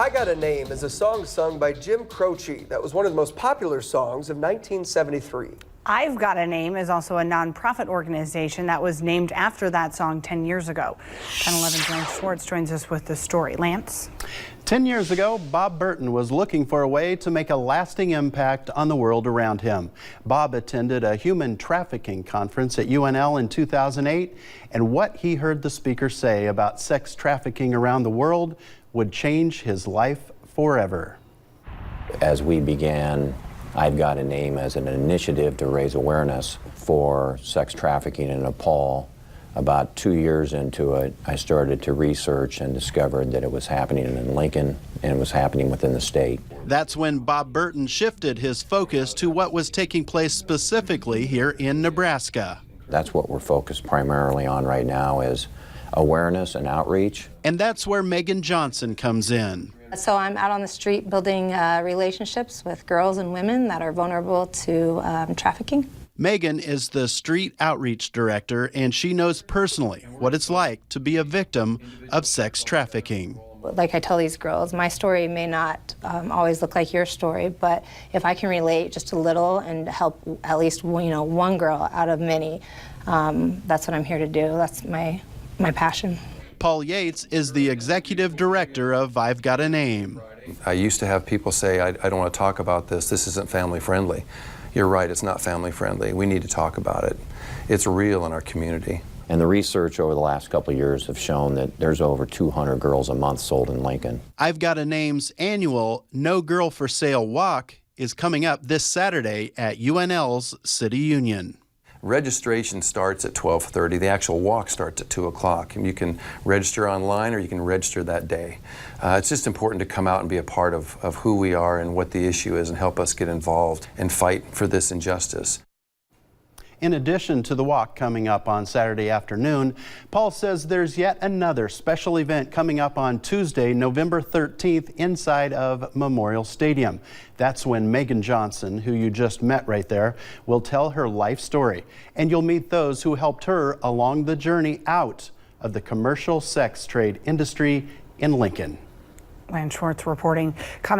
I Got a Name is a song sung by Jim Croce that was one of the most popular songs of 1973. I've Got a Name is also a nonprofit organization that was named after that song 10 years ago. 10/11's Lance Schwartz joins us with the story. Lance? 10 years ago, Bob Burton was looking for a way to make a lasting impact on the world around him. Bob attended a human trafficking conference at UNL in 2008, and what he heard the speaker say about sex trafficking around the world would change his life forever. As we began I've Got a Name as an initiative to raise awareness for sex trafficking in Nepal, about 2 years into it, I started to research and discovered that it was happening in Lincoln and it was happening within the state. That's when Bob Burton shifted his focus to what was taking place specifically here in Nebraska. That's what we're focused primarily on right now, is awareness and outreach. And that's where Megan Johnson comes in. So I'm out on the street building relationships with girls and women that are vulnerable to trafficking. Megan is the street outreach director, and she knows personally what it's like to be a victim of sex trafficking. Like I tell these girls, my story may not always look like your story, but if I can relate just a little and help at least one girl out of many, that's what I'm here to do. That's my passion. Paul Yates is the executive director of I've Got a Name. I used to have people say, I don't want to talk about this. This isn't family friendly. You're right, it's not family friendly. We need to talk about it. It's real in our community. And the research over the last couple of years have shown that there's over 200 girls a month sold in Lincoln. I've Got a Name's annual No Girl for Sale walk is coming up this Saturday at UNL's City Union. Registration starts at 12:30. The actual walk starts at 2 o'clock. And you can register online or you can register that day. It's just important to come out and be a part of who we are and what the issue is and help us get involved and fight for this injustice. In addition to the walk coming up on Saturday afternoon, Paul says there's yet another special event coming up on Tuesday, November 13th, inside of Memorial Stadium. That's when Megan Johnson, who you just met right there, will tell her life story. And you'll meet those who helped her along the journey out of the commercial sex trade industry in Lincoln. Lance Schwartz reporting. Coming